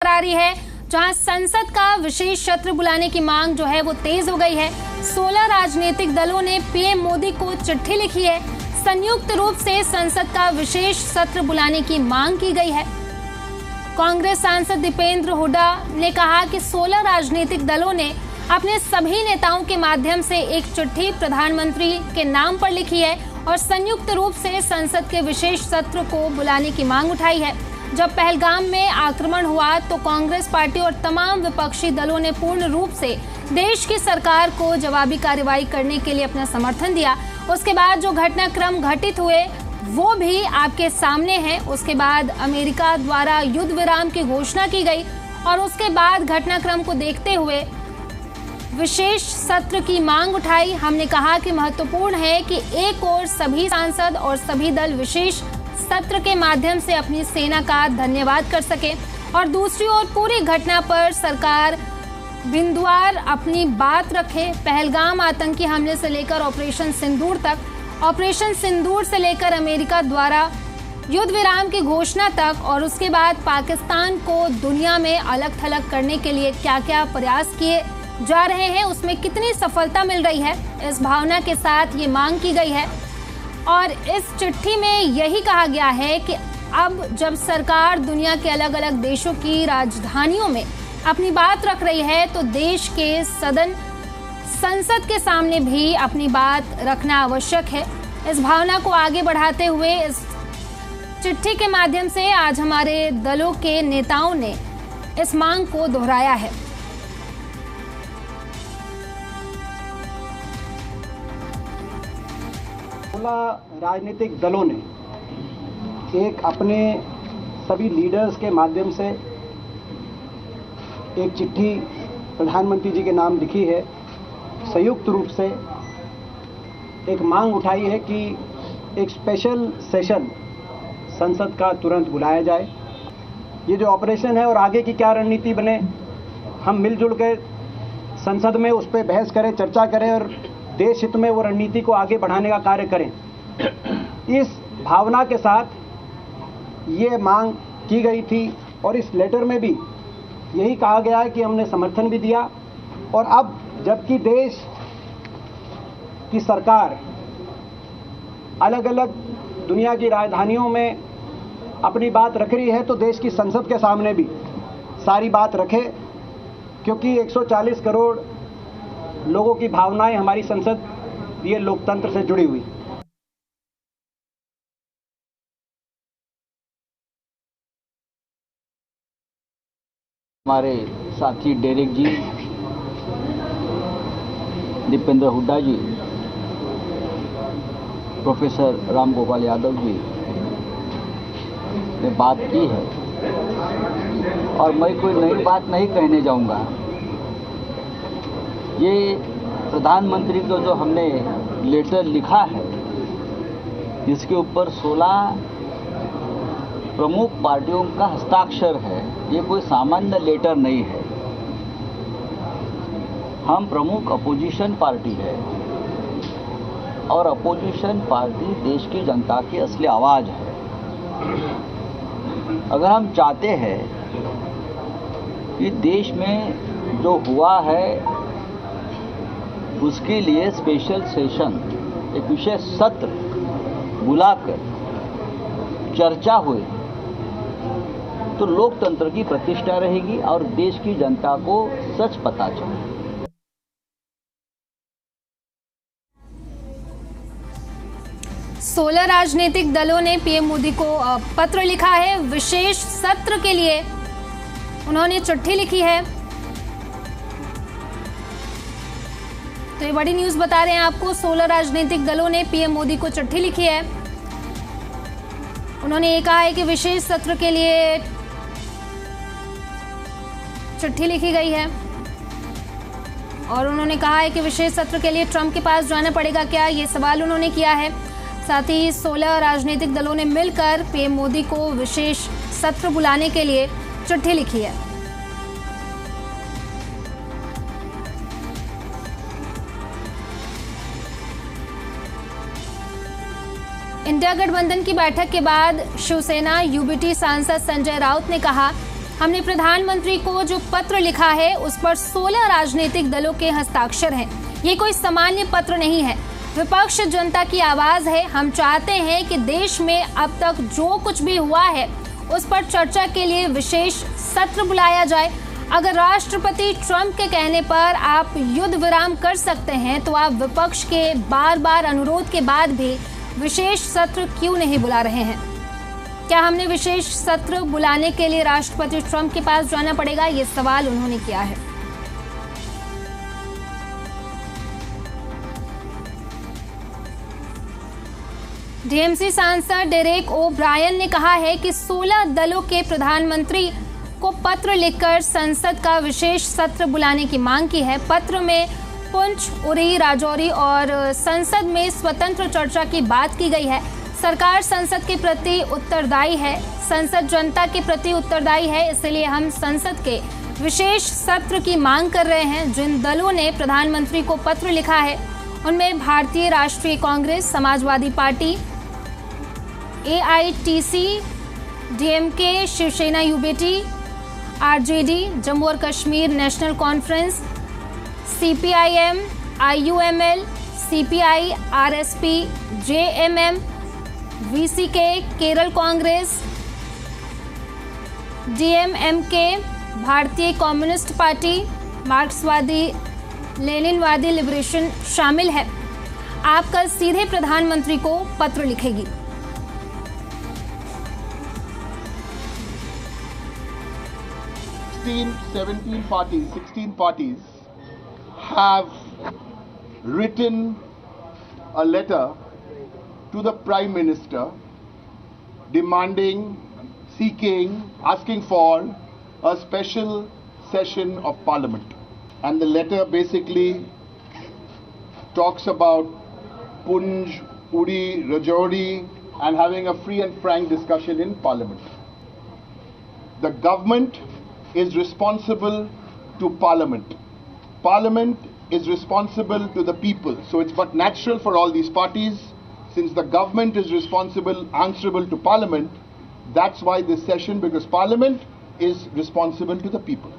आ रही है, जहां संसद का विशेष सत्र बुलाने की मांग जो है वो तेज हो गई है। 16 राजनीतिक दलों ने पीएम मोदी को चिट्ठी लिखी है। संयुक्त रूप से संसद का विशेष सत्र बुलाने की मांग की गई है। कांग्रेस सांसद दीपेंद्र हुड्डा ने कहा कि 16 राजनीतिक दलों ने अपने सभी नेताओं के माध्यम से एक चिट्ठी प्रधानमंत्री के नाम पर लिखी है और संयुक्त रूप से संसद के विशेष सत्र को बुलाने की मांग उठाई है। जब पहलगाम में आक्रमण हुआ तो कांग्रेस पार्टी और तमाम विपक्षी दलों ने पूर्ण रूप से देश की सरकार को जवाबी कार्रवाई करने के लिए अपना समर्थन दिया। उसके बाद जो घटनाक्रम घटित हुए वो भी आपके सामने है। उसके बाद अमेरिका द्वारा युद्ध विराम की घोषणा की गई और उसके बाद घटनाक्रम को देखते हुए विशेष सत्र की मांग उठाई। हमने कहा कि महत्वपूर्ण है कि एक ओर सभी सांसद और सभी दल विशेष सत्र के माध्यम से अपनी सेना का धन्यवाद कर सके और दूसरी ओर पूरी घटना पर सरकार बिंदुवार अपनी बात रखे। पहलगाम आतंकी हमले से लेकर ऑपरेशन सिंदूर तक, ऑपरेशन सिंदूर से लेकर अमेरिका द्वारा युद्ध विराम की घोषणा तक और उसके बाद पाकिस्तान को दुनिया में अलग थलग करने के लिए क्या क्या प्रयास किए जा रहे हैं, उसमें कितनी सफलता मिल रही है, इस भावना के साथ ये मांग की गई है। और इस चिट्ठी में यही कहा गया है कि अब जब सरकार दुनिया के अलग अलग देशों की राजधानियों में अपनी बात रख रही है तो देश के सदन संसद के सामने भी अपनी बात रखना आवश्यक है। इस भावना को आगे बढ़ाते हुए इस चिट्ठी के माध्यम से आज हमारे दलों के नेताओं ने इस मांग को दोहराया है। राजनीतिक दलों ने एक अपने सभी लीडर्स के माध्यम से एक चिट्ठी प्रधानमंत्री जी के नाम लिखी है। संयुक्त रूप से एक मांग उठाई है कि एक स्पेशल सेशन संसद का तुरंत बुलाया जाए। ये जो ऑपरेशन है और आगे की क्या रणनीति बने, हम मिलजुल के संसद में उस पर बहस करें, चर्चा करें और देश हित में वो रणनीति को आगे बढ़ाने का कार्य करें। इस भावना के साथ ये मांग की गई थी और इस लेटर में भी यही कहा गया है कि हमने समर्थन भी दिया। और अब जबकि देश की सरकार अलग अलग दुनिया की राजधानियों में अपनी बात रख रही है तो देश की संसद के सामने भी सारी बात रखे, क्योंकि 140 करोड़ लोगों की भावनाएं हमारी संसद ये लोकतंत्र से जुड़ी हुई। हमारे साथी डेरेक जी, दीपेंद्र हुड्डा जी, प्रोफेसर राम गोपाल यादव जी ने बात की है और मैं कोई नई बात नहीं कहने जाऊंगा। ये प्रधानमंत्री को जो हमने लेटर लिखा है जिसके ऊपर 16 प्रमुख पार्टियों का हस्ताक्षर है, ये कोई सामान्य लेटर नहीं है। हम प्रमुख अपोजिशन पार्टी है और अपोजिशन पार्टी देश की जनता की असली आवाज़ है। अगर हम चाहते हैं कि देश में जो हुआ है उसके लिए स्पेशल सेशन, एक विशेष सत्र बुलाकर चर्चा हुई तो लोकतंत्र की प्रतिष्ठा रहेगी और देश की जनता को सच पता चले। 16 राजनीतिक दलों ने पीएम मोदी को पत्र लिखा है। विशेष सत्र के लिए उन्होंने चिट्ठी लिखी है। तो ये बड़ी न्यूज बता रहे हैं आपको। 16 राजनीतिक दलों ने पीएम मोदी को चिट्ठी लिखी है। उन्होंने ये कहा है कि विशेष सत्र के लिए चिट्ठी लिखी गई है और उन्होंने कहा है कि विशेष सत्र के लिए ट्रंप के पास जाना पड़ेगा क्या, ये सवाल उन्होंने किया है। साथ ही 16 राजनीतिक दलों ने मिलकर पीएम मोदी को विशेष सत्र बुलाने के लिए चिट्ठी लिखी है। इंडिया गठबंधन की बैठक के बाद शिवसेना यूबीटी सांसद संजय राउत ने कहा हमने प्रधानमंत्री को जो पत्र लिखा है उस पर 16 राजनीतिक दलों के हस्ताक्षर हैं। ये कोई सामान्य पत्र नहीं है। विपक्ष जनता की आवाज है। हम चाहते हैं कि देश में अब तक जो कुछ भी हुआ है उस पर चर्चा के लिए विशेष सत्र बुलाया जाए। अगर राष्ट्रपति ट्रंप के कहने पर आप युद्ध विराम कर सकते हैं तो आप विपक्ष के बार बार अनुरोध के बाद भी विशेष सत्र क्यों नहीं बुला रहे हैं? क्या हमने विशेष सत्र बुलाने के लिए राष्ट्रपति ट्रंप के पास जाना पड़ेगा? ये सवाल उन्होंने किया है। डीएमसी सांसद डेरेक ओ ब्रायन ने कहा है कि 16 दलों के प्रधानमंत्री को पत्र लिखकर संसद का विशेष सत्र बुलाने की मांग की है। पत्र में पुंछ, उरी, राजौरी और संसद में स्वतंत्र चर्चा की बात की गई है। सरकार संसद के प्रति उत्तरदायी है, संसद जनता के प्रति उत्तरदायी है, इसलिए हम संसद के विशेष सत्र की मांग कर रहे हैं। जिन दलों ने प्रधानमंत्री को पत्र लिखा है उनमें Bharatiya Rashtriya Congress, Samajwadi Party, AITC, DMK, Shivsena UBT, RJD, Jammu और Kashmir National Conference, CPIM, IUML, CPI, RSP, JMM, VCK, Kerala Congress, DMMK, Bharatiya Communist Party, Marxwadi Leninwadi liberation शामिल है। आप कल सीधे प्रधानमंत्री को पत्र लिखेगी। 16 parties have written a letter to the Prime Minister demanding, seeking, asking for a special session of Parliament. And the letter basically talks about Punj, Uri, Rajouri and having a free and frank discussion in Parliament. The government is responsible to Parliament. Parliament is responsible to the people. So it's but natural for all these parties, since the government is responsible, answerable to Parliament, that's why this session, because Parliament is responsible to the people.